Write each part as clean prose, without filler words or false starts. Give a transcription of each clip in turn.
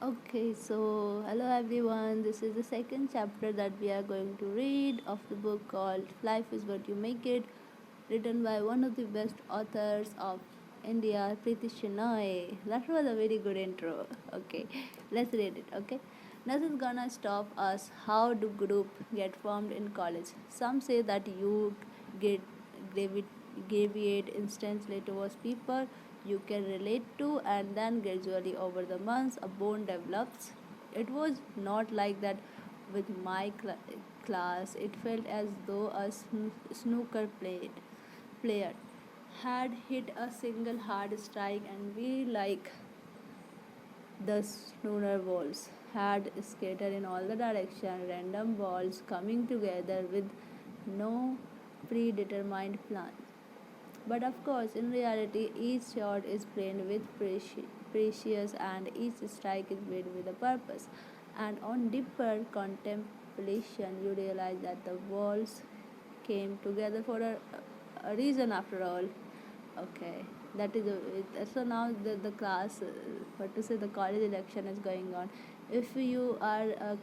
Okay, so hello everyone. This is the second chapter that we are going to read of the book called Life is What You Make It, written by one of the best authors of India, Preeti Shenoy. That was a very good intro. Okay, let's read it. Okay, nothing's gonna stop us. How do group get formed in college? Some say that you get gravitate instantly towards people you can relate to, and then gradually over the months a bond develops. It was not like that with my class. It felt as though a snooker player had hit a single hard strike, and we, like the snooker balls, had scattered in all the directions, random balls coming together with no predetermined plan. But of course, in reality, each shot is played with precious, and each strike is made with a purpose. And on deeper contemplation, you realize that the walls came together for a reason after all. Okay, that is so now the class, what to say, the college election is going on. If you are a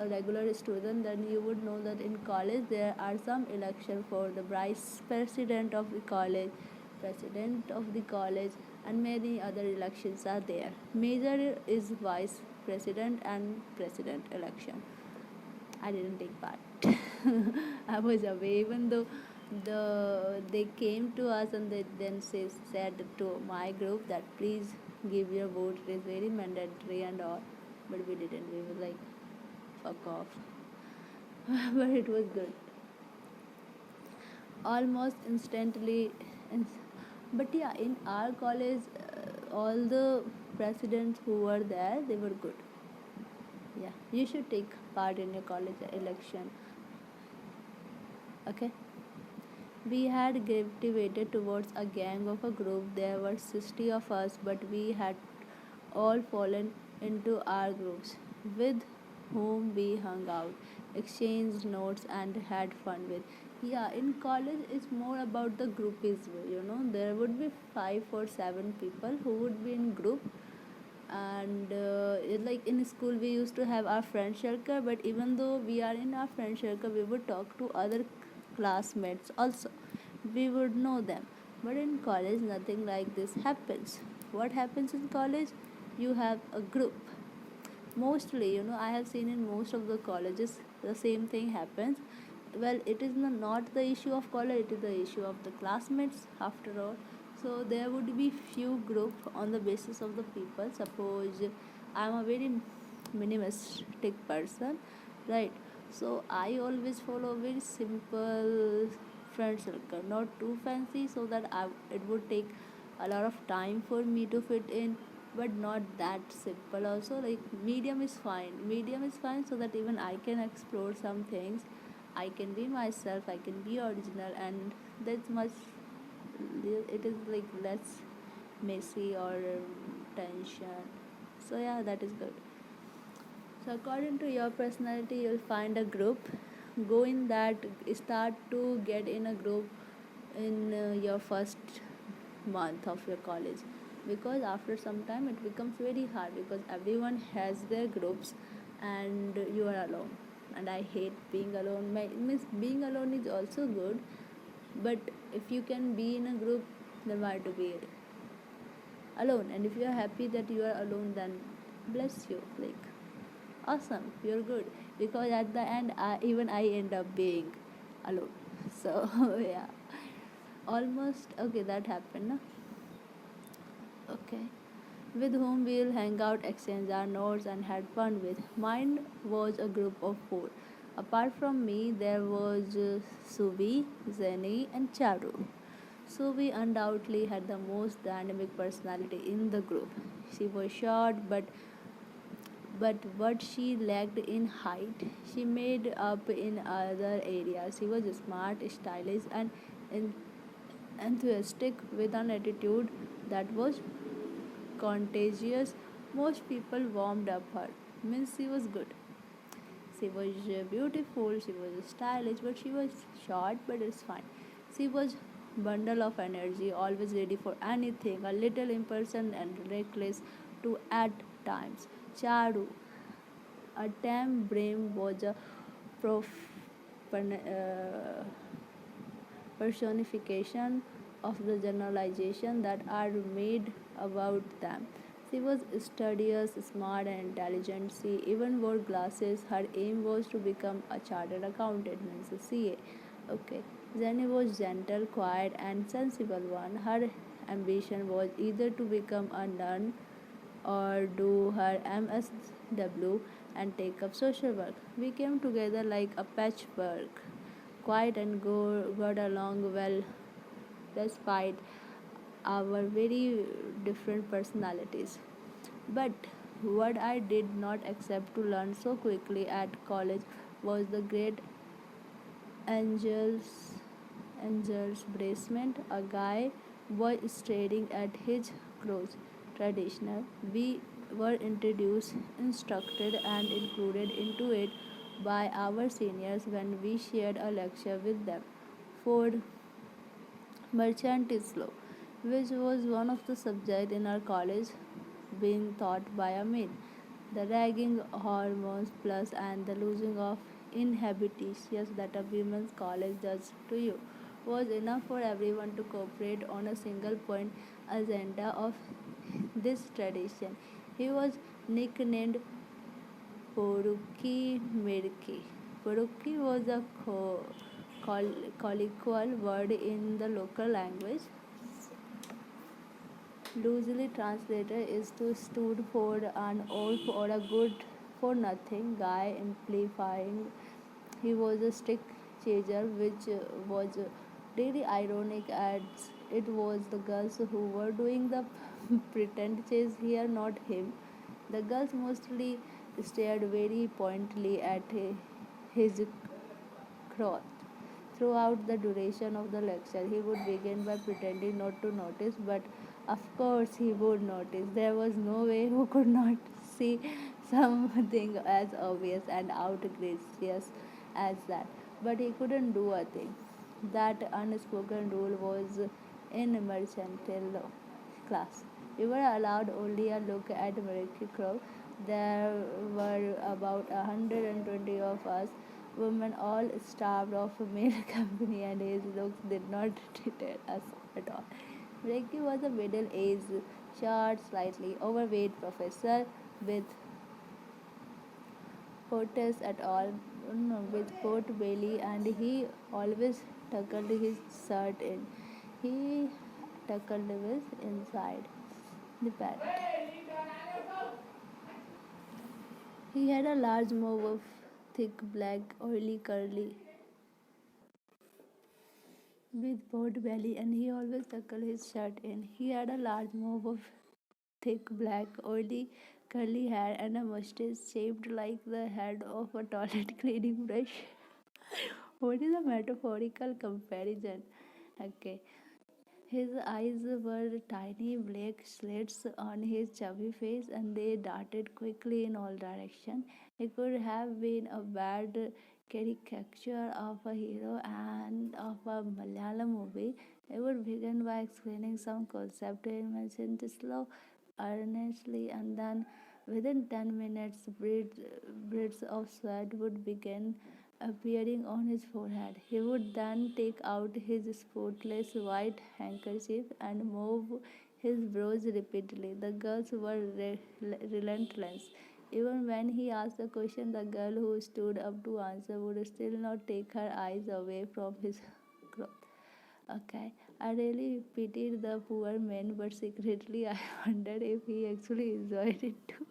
regular student, then you would know that in college there are some election for the vice president of the college, president of the college, and many other elections are there. Major is vice president and president election. I didn't take part. I was away, even though they came to us and they then said to my group that please give your vote. It is very mandatory and all, but we didn't. We were like, fuck off. But it was good. Almost instantly, but yeah, in our college, all the presidents who were there, they were good. Yeah, you should take part in your college election. Okay. We had gravitated towards a gang of a group. There were 60 of us, but we had all fallen into our groups, with whom we hung out, exchanged notes, and had fun with. Yeah, in college, it's more about the groupism. There would be 5 or 7 people who would be in group, and like in school we used to have our friend circle, but even though we are in our friend circle, we would talk to other classmates also. We would know them. But in college nothing like this happens. What happens in college? You have a group. Mostly, I have seen in most of the colleges the same thing happens. Well, it is not the issue of college, it is the issue of the classmates after all. So there would be few group on the basis of the people. Suppose I am a very minimalistic person, right? So I always follow a very simple friend circle, not too fancy, so that it would take a lot of time for me to fit in, but not that simple also. Like medium is fine, so that even I can explore some things. I can be myself, I can be original, and that's much. It is like less messy or tension. So yeah, that is good. So according to your personality, you'll find a group. Go in that. Start to get in a group in your first month of your college, because after some time it becomes very hard, because everyone has their groups and you are alone. And I hate being alone. Means being alone is also good, but if you can be in a group, then why to be alone? And if you are happy that you are alone, then bless you. Like, awesome, you're good. Because at the end, I end up being alone. So yeah, almost okay. That happened, no? Okay. With whom we'll hang out, exchange our notes, and had fun with. Mine was a group of 4. Apart from me, there was Suvi, Zeni, and Charu. Suvi undoubtedly had the most dynamic personality in the group. She was short, but what she lacked in height, she made up in other areas. She was smart, stylish, and enthusiastic, with an attitude that was contagious. Most people warmed up her. Means she was good. She was beautiful, she was stylish, but she was short, but it's fine. She was bundle of energy, always ready for anything, a little impatient and reckless to add times. Charu, a tame brain, was a personification of the generalization that are made about them. She was studious, smart, and intelligent. She even wore glasses. Her aim was to become a chartered accountant, means a CA. Okay. Jenny was gentle, quiet, and sensible one. Her ambition was either to become a nun or do her MSW and take up social work. We came together like a patchwork, quiet and got along well despite our very different personalities. But what I did not accept to learn so quickly at college was the great Angel's Angel's bracement. A guy was staring at his crotch. Traditional. We were introduced, instructed, and included into it by our seniors when we shared a lecture with them. For merchant is law, which was one of the subjects in our college being taught by a maid. The ragging hormones plus and the losing of inhabitants that a women's college does to you was enough for everyone to cooperate on a single point agenda of this tradition. He was nicknamed Porukki Mirki. Porukki was a colloquial word in the local language. Loosely translated is to stood for an old or a good for nothing guy, implying he was a stick chaser, which was really ironic as it was the girls who were doing the pretend chase here, not him. The girls mostly stared very pointedly at his crotch. Throughout the duration of the lecture, he would begin by pretending not to notice, but of course he would notice. There was no way who could not see something as obvious and outrageous as that. But he couldn't do a thing. That unspoken rule was in mercantile class. We were allowed only a look at Miracle Crow. There were about 120 of us women, all starved of male company, and his looks did not deter us at all. Miracle was a middle-aged, short, slightly overweight professor with Portes at all, no, with port belly, and he always tucked his shirt in. He tuckled with inside the pant. He had a large mop of thick black oily curly with broad belly, and he always tucked his shirt in. He had a large mop of thick black oily curly hair and a mustache shaped like the head of a toilet cleaning brush. What is a metaphorical comparison? Okay. His eyes were tiny black slits on his chubby face and they darted quickly in all directions. It could have been a bad caricature of a hero and of a Malayalam movie. It would begin by explaining some concept in mentioned slow, earnestly, and then within 10 minutes, beads of sweat would begin appearing on his forehead. He would then take out his spotless white handkerchief and move his brows repeatedly. The girls were relentless. Even when he asked a question, the girl who stood up to answer would still not take her eyes away from his cloth. Okay, I really pitied the poor man, but secretly I wondered if he actually enjoyed it too.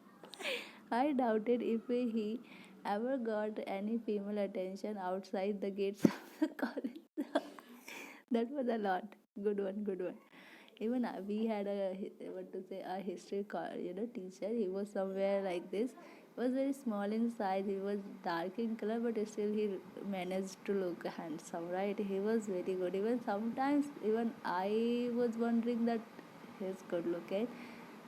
I doubted if he ever got any female attention outside the gates of the college. That was a lot. Good one, good one. Even we had a history teacher. He was somewhere like this. He was very small in size. He was dark in color, but still he managed to look handsome, right? He was very good. Even sometimes, even I was wondering that he's good looking,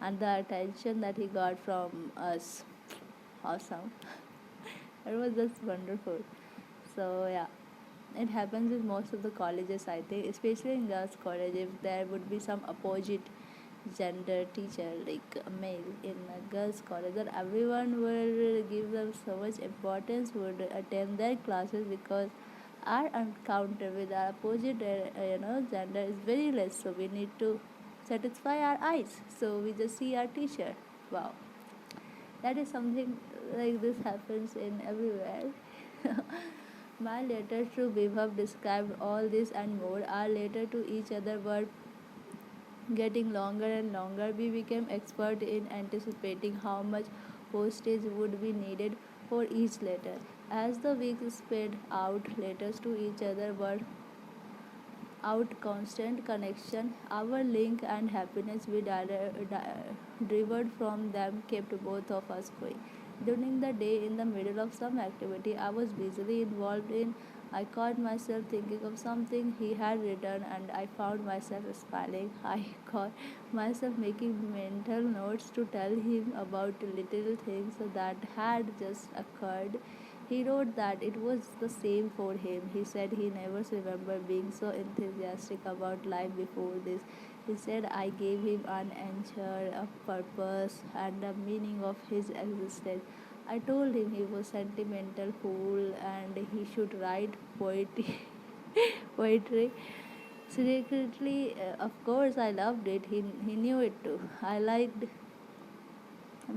and the attention that he got from us, awesome. It was just wonderful. So yeah, it happens with most of the colleges, I think, especially in girls' college. If there would be some opposite gender teacher, like a male in a girls' college, that everyone will give them so much importance, would attend their classes, because our encounter with our opposite gender is very less, so we need to satisfy our eyes, so we just see our teacher. Wow, that is something like this happens in everywhere. My letters to Vibhav described all this and more. Our letter to each other were getting longer and longer. We became expert in anticipating how much postage would be needed for each letter. As the weeks sped out, letters to each other were out constant connection. Our link and happiness we derived from them kept both of us going. During the day, in the middle of some activity I was busily involved in, I caught myself thinking of something he had written and I found myself smiling. I caught myself making mental notes to tell him about little things that had just occurred. He wrote that it was the same for him. He said he never remembered being so enthusiastic about life before this. He said I gave him an answer, a purpose, and a meaning of his existence. I told him he was sentimental fool and he should write poetry. poetry. Secretly, of course, I loved it. He knew it too. I liked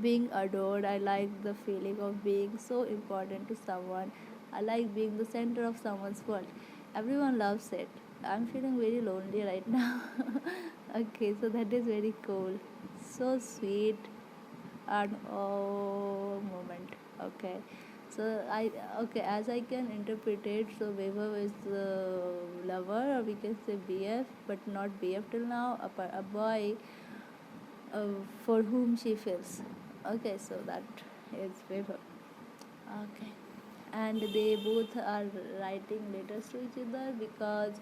being adored. I like the feeling of being so important to someone. I like being the center of someone's world. Everyone loves it. I'm feeling very lonely right now. Okay, so that is very cool. So sweet and oh moment. Okay. So I okay, as I can interpret it, so Vaibhav is the lover, or we can say BF, but not BF till now. A boy uh, for whom she feels. Okay, so that is Vaibhav. Okay, and they both are writing letters to each other, because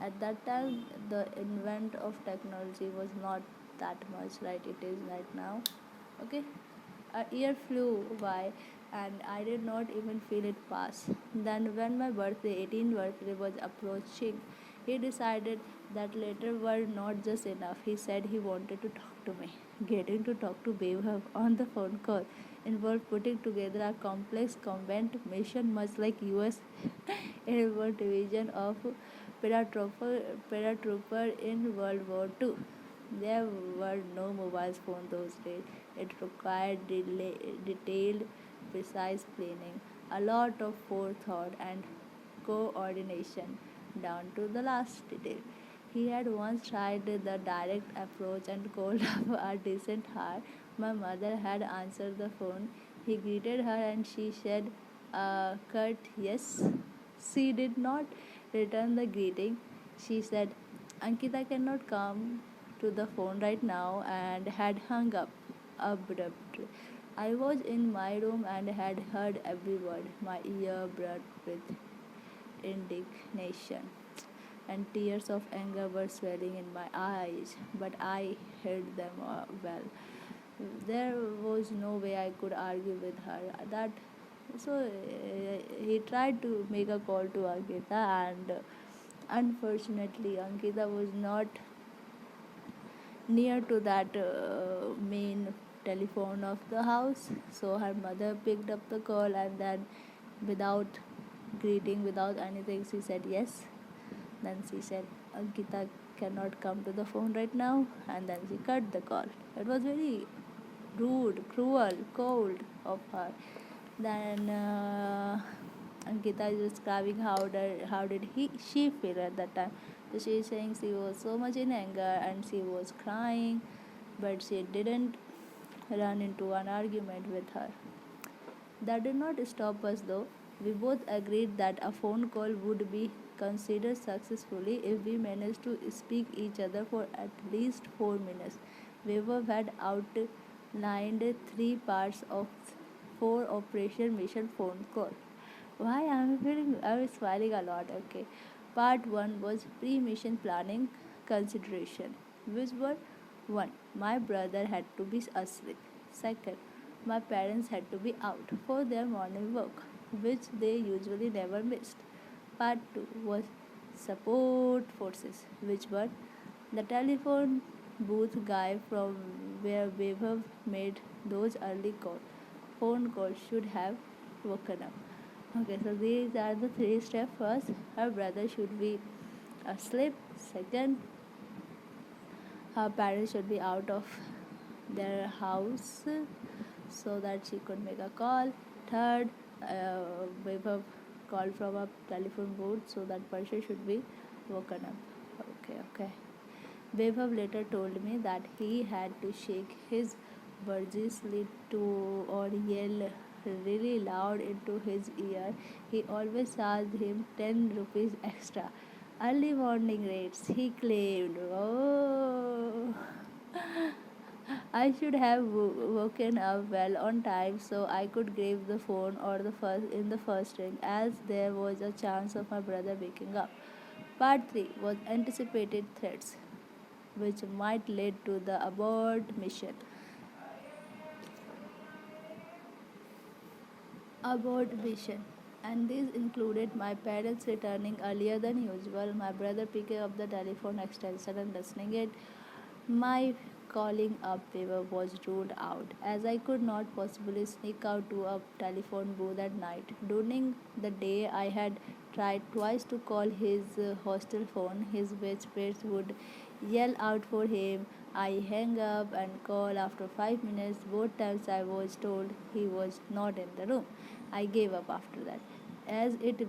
at that time the invent of technology was not that much, right? It is right now. Okay, a year flew by and I did not even feel it pass. Then, when my birthday, 18th birthday, was approaching, he decided that letter were not just enough. He said he wanted to talk to me. Getting to talk to Vaibhav on the phone call involved putting together a complex combat mission, much like US Airborne Division of paratrooper in World War II. There were no mobile phones those days. It required detailed, precise planning, a lot of forethought and coordination down to the last detail. He had once tried the direct approach and called up a decent hour. My mother had answered the phone. He greeted her and she said, curt yes. She did not return the greeting. She said, Ankita cannot come to the phone right now, and had hung up abruptly. I was in my room and had heard every word. My ear burned with indignation, and tears of anger were swelling in my eyes, but I hid them well. There was no way I could argue with her. That so he tried to make a call to Ankita, and unfortunately, Ankita was not near to that main telephone of the house. So her mother picked up the call, and then, without greeting, without anything, she said yes. Then she said, Ankita cannot come to the phone right now, and then she cut the call. It was very rude, cruel, cold of her. Then Ankita is describing how did she feel at that time. So she is saying she was so much in anger and she was crying, but she didn't run into an argument with her. That did not stop us though. We both agreed that a phone call would be considered successfully if we managed to speak each other for at least 4 minutes. Weaver had outlined three parts of four Operation Mission phone call. Why I'm smiling a lot, okay. Part one was pre-mission planning consideration, which were one, my brother had to be asleep. Second, my parents had to be out for their morning work, which they usually never missed. Part two was support forces, which were the telephone booth guy from where Vaibhav made those early phone calls should have woken up. Okay, so these are the three steps. First, her brother should be asleep. Second, her parents should be out of their house so that she could make a call. Third, Vaibhav called from a telephone booth so that person should be woken up. Okay. Vaibhav later told me that he had to shake his Burgess lid to or yell really loud into his ear. He always charged him 10 rupees extra. Early morning rates, he claimed. Oh. I should have woken up well on time so I could grab the phone or the first in the first ring as there was a chance of my brother waking up. Part 3 was anticipated threats which might lead to the abort mission. Abort mission. And these included my parents returning earlier than usual, my brother picking up the telephone extension and listening it, my calling up waiver was ruled out as I could not possibly sneak out to a telephone booth at night. During the day, I had tried twice to call his hostel phone. His bedmates would yell out for him. I hang up and call after 5 minutes. Both times I was told he was not in the room. I gave up after that as it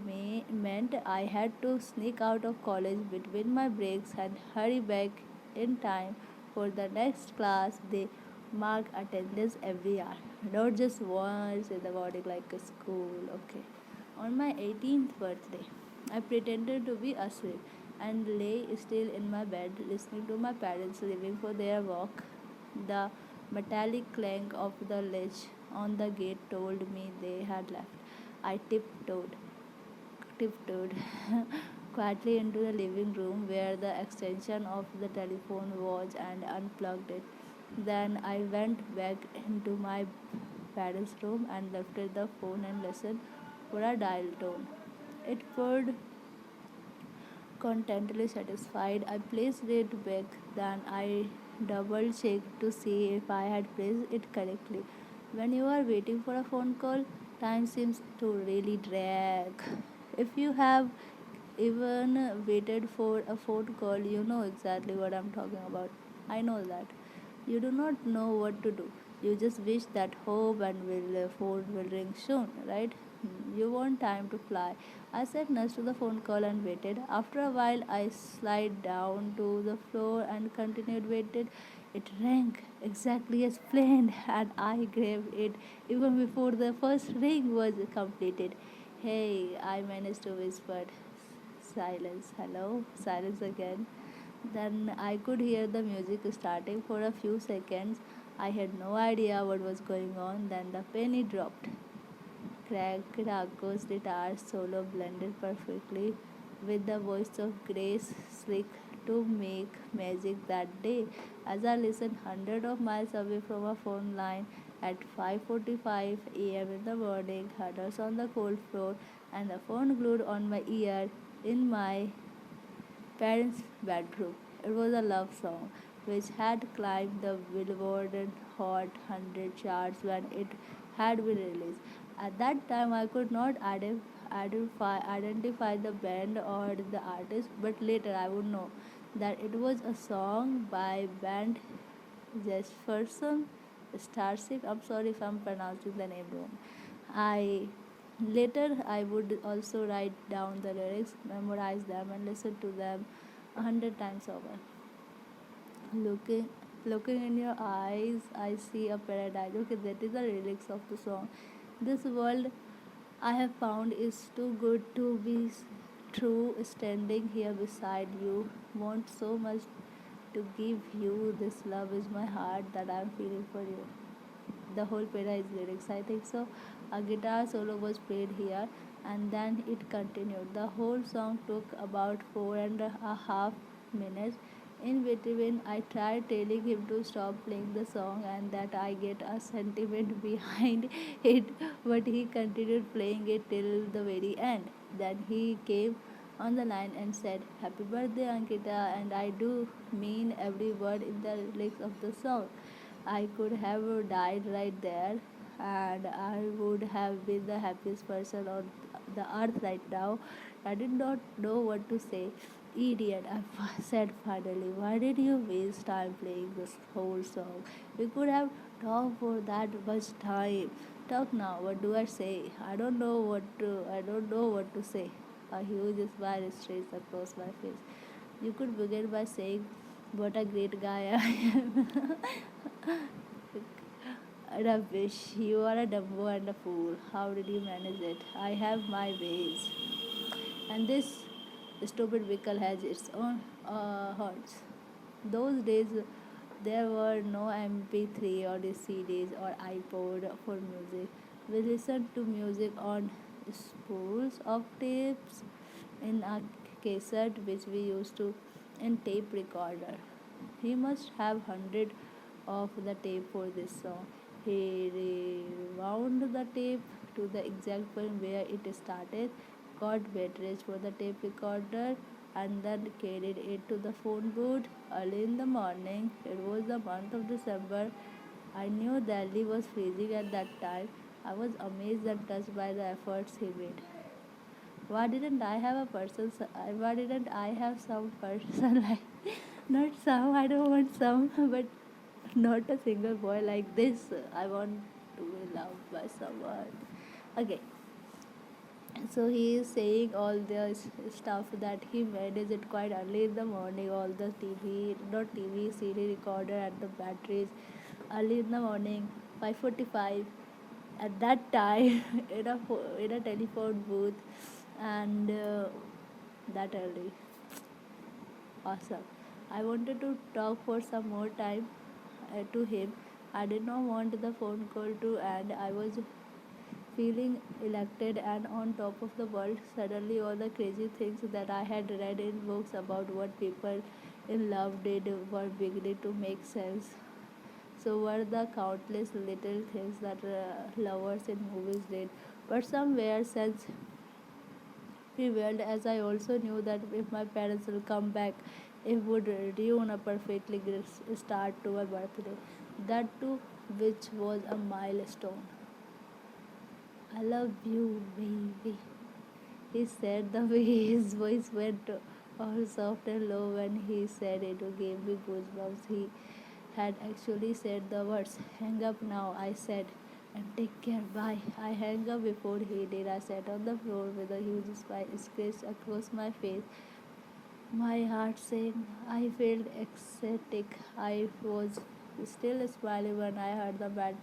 meant I had to sneak out of college between my breaks and hurry back in time for the next class. They mark attendance every hour, not just once in the morning like a school. Okay. On my 18th birthday, I pretended to be asleep and lay still in my bed listening to my parents leaving for their walk. The metallic clank of the latch on the gate told me they had left. I tiptoed quietly into the living room where the extension of the telephone was and unplugged it. Then I went back into my parents' room and lifted the phone and listened for a dial tone. It purred contentedly satisfied. I placed it back, then I double checked to see if I had placed it correctly. When you are waiting for a phone call, time seems to really drag. If you have even waited for a phone call, you know exactly what I'm talking about. I know that. You do not know what to do. You just wish that hope and phone will ring soon, right? You want time to fly. I sat next to the phone call and waited. After a while, I slid down to the floor and continued waited. It rang exactly as planned, and I grabbed it even before the first ring was completed. Hey, I managed to whisper. Silence. Hello? Silence again. Then I could hear the music starting for a few seconds. I had no idea what was going on. Then the penny dropped. Cracked Akko's guitar solo blended perfectly with the voice of Grace Slick to make magic that day. As I listened hundreds of miles away from a phone line at 5:45 a.m. in the morning, huddles on the cold floor, and the phone glued on my ear in my parents' bedroom. It was a love song which had climbed the Billboard Hot 100 charts when it had been released. At that time, I could not identify the band or the artist, but later I would know that it was a song by band Jesperson Starship. I'm sorry if I'm pronouncing the name wrong. I Later I would also write down the lyrics, memorize them, and listen to them 100 times over. Looking looking in your eyes, I see a paradise. Okay, that is the lyrics of the song. This world I have found is too good to be true. Standing here beside you, want so much to give you. This love is my heart that I'm feeling for you. The whole para is lyrics, I think so. A guitar solo was played here and then it continued. The whole song took about 4.5 minutes. In between, I tried telling him to stop playing the song and that I get a sentiment behind it, but he continued playing it till the very end. Then he came on the line and said, "Happy birthday, Ankita," and I do mean every word in the lyrics of the song. I could have died right there, and I would have been the happiest person on the earth right now. I did not know what to say. Idiot, I said finally. Why did you waste time playing this whole song? We could have talked for that much time. Talk now. What do I say? I don't know what to say. A huge smile streaks across my face. You could begin by saying, "What a great guy I am." Rubbish. You are a dumbo and a fool. How did you manage it? I have my ways. And this stupid vehicle has its own horns. Those days, there were no MP3 or CDs or iPod for music. We listened to music on spools of tapes in a cassette which we used to in tape recorder. He must have hundred of the tape for this song. He rewound the tape to the exact point where it started, got batteries for the tape recorder, and then carried it to the phone booth early in the morning. It was the month of December. I knew Delhi was freezing at that time. I was amazed and touched by the efforts he made. Why didn't I have a person? Why didn't I have some person like not some? I don't want some, but not a single boy like this. I want to be loved by someone. Okay, so he is saying all this stuff that he manages it quite early in the morning. All the TV, not TV, CD recorder, and the batteries early in the morning, 5:45 at that time in a telephone booth, and that early. Awesome. I wanted to talk for some more time to him. I did not want the phone call to end. I was feeling elected and on top of the world. Suddenly, all the crazy things that I had read in books about what people in love did were beginning to make sense. So were the countless little things that lovers in movies did. But somewhere, sense prevailed, as I also knew that if my parents will come back, it would ruin a perfectly great start to my birthday. That too, which was a milestone. I love you, baby. He said the way his voice went all soft and low when he said it gave me goosebumps. He had actually said the words. Hang up now, I said, and take care, bye. I hung up before he did. I sat on the floor with a huge smile scratched across my face. My heart sank. I felt ecstatic. I was still smiling when I heard the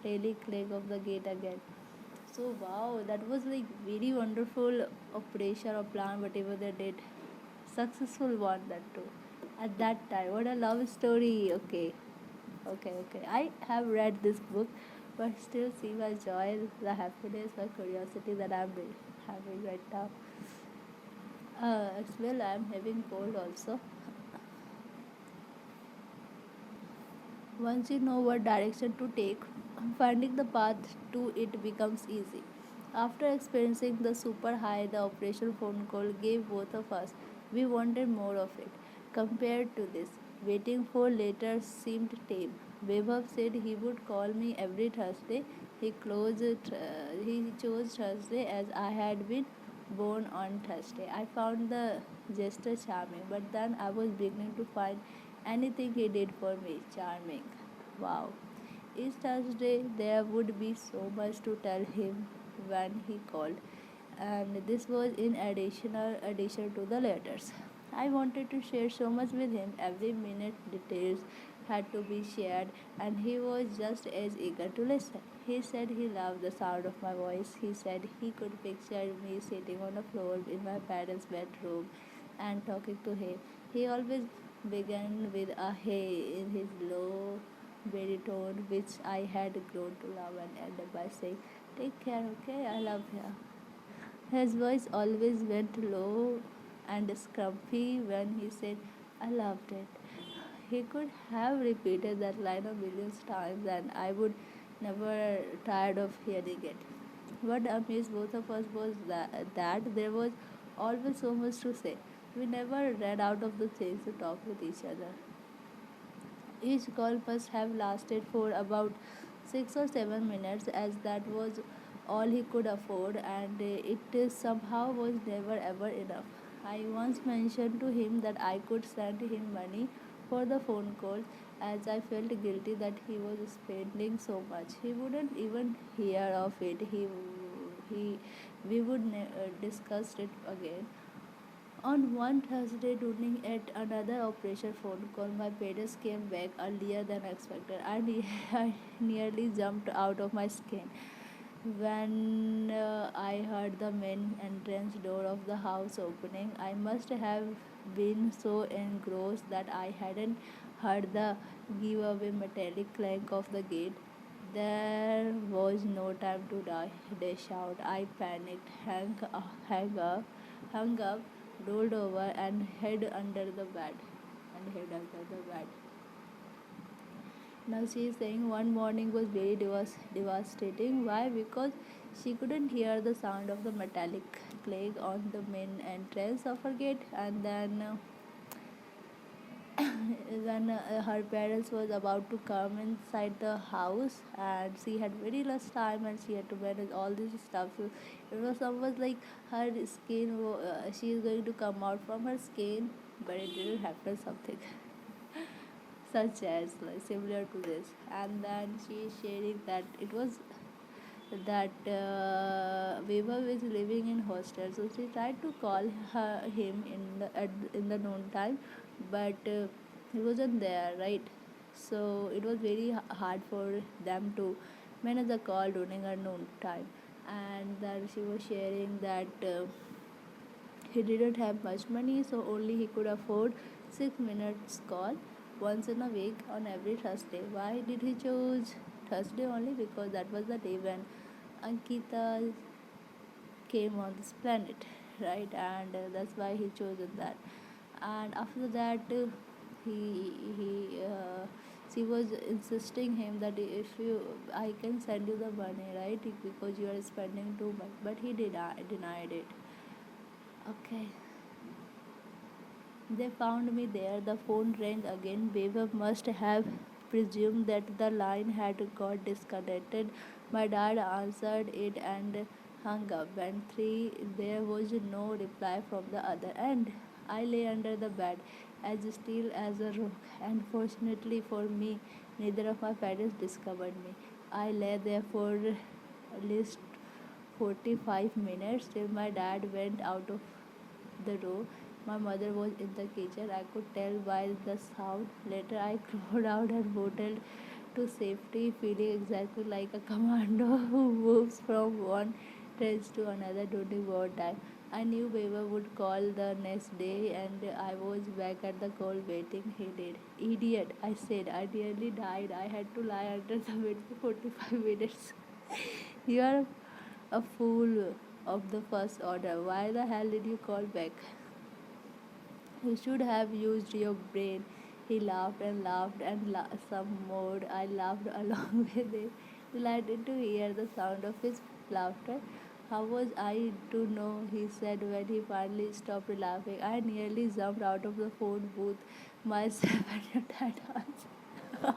daily click of the gate again. So wow, that was like very wonderful operation or plan, whatever they did. Successful one that too. At that time, what a love story. Okay, okay. I have read this book, but still see my joy, the happiness, my curiosity that I'm having right now. As well, I'm having cold also. Once you know what direction to take, finding the path to it becomes easy. After experiencing the super high the operation phone call gave both of us, we wanted more of it. Compared to this, waiting for later seemed tame. Vaibhav said he would call me every Thursday. He chose Thursday as I had been born on Thursday. I found the gesture charming, but then I was beginning to find anything he did for me charming. Wow. Each Thursday there would be so much to tell him when he called, and this was in addition to the letters. I wanted to share so much with him. Every minute details had to be shared, and he was just as eager to listen. He said he loved the sound of my voice. He said he could picture me sitting on the floor in my parents' bedroom and talking to him. He always began with a hey in his low baritone, which I had grown to love, and ended by saying, "Take care, okay? I love you." His voice always went low and scrumpy when he said, "I loved it." He could have repeated that line a million times, and I would never tired of hearing it. What amazed both of us was that there was always so much to say. We never ran out of the things to talk with each other. Each call must have lasted for about 6 or 7 minutes, as that was all he could afford, and it somehow was never ever enough. I once mentioned to him that I could send him money for the phone calls, as I felt guilty that he was spending so much. He wouldn't even hear of it. He we would discuss it again. On one Thursday evening at another operation phone call, my parents came back earlier than expected. I nearly jumped out of my skin when I heard the main entrance door of the house opening. I must have been so engrossed that I hadn't heard the giveaway metallic clank of the gate. There was no time to dash out. I panicked, hung up, rolled over, and hid under the bed. And hid under the bed. Now she is saying one morning was very devastating. Why? Because she couldn't hear the sound of the metallic clank on the main entrance of her gate, and then when her parents was about to come inside the house, and she had very less time and she had to manage all this stuff. So it was almost like her skin she is going to come out from her skin, but it didn't happen something such as like similar to this. And then she is sharing that it was that Weber is living in hostel, so she tried to call him in the noon time, but he wasn't there, right? So it was very hard for them to manage the call during her noon time. And then she was sharing that he didn't have much money, so only he could afford 6 minutes call once in a week on every Thursday. Why did he choose Thursday only? Because that was the day when Ankita came on this planet, right? And that's why he chose that. And after that, he she was insisting him that if you I can send you the money, right? Because you are spending too much, but he denied it. Okay. They found me there. The phone rang again. Weaver must have presumed that the line had got disconnected. My dad answered it and hung up. When three, there was no reply from the other end. I lay under the bed, as still as a rock, and fortunately for me, neither of my parents discovered me. I lay there for at least 45 minutes till my dad went out of the room. My mother was in the kitchen. I could tell by the sound. Later, I crawled out and bottled to safety, feeling exactly like a commando who moves from one trench to another during wartime. I knew Weber would call the next day, and I was back at the call waiting. He did. Idiot, I said. I nearly died. I had to lie under the bed for 45 minutes. You are a fool of the first order. Why the hell did you call back? You should have used your brain. He laughed and laughed and some more. I laughed along with him, delighted to hear the sound of his laughter. How was I to know? He said when he finally stopped laughing. I nearly jumped out of the phone booth myself and your dad answered.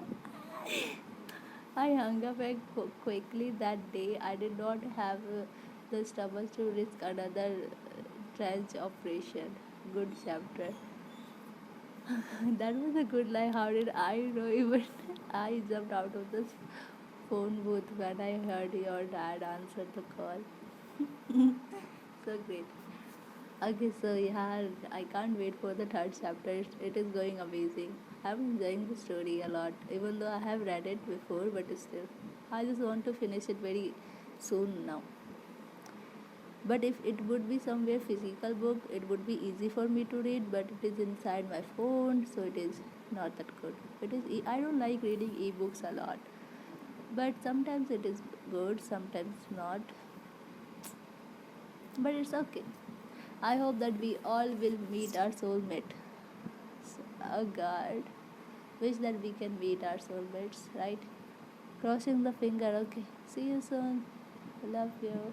I hung up and quickly that day. I did not have the stomach to risk another trench operation. Good chapter. That was a good lie. How did I know? Even I jumped out of the phone booth when I heard your dad answer the call. So great. Okay, so yeah, I can't wait for the third chapter. It is going amazing. I'm enjoying the story a lot, even though I have read it before, but still, I just want to finish it very soon now. But if it would be somewhere physical book, it would be easy for me to read, but it is inside my phone, so it is not that good. I don't like reading ebooks a lot, but sometimes it is good, sometimes not, but it's okay. I hope that we all will meet our soulmate. Oh God, wish that we can meet our soulmates, right? Crossing the finger. Okay, see you soon. Love you.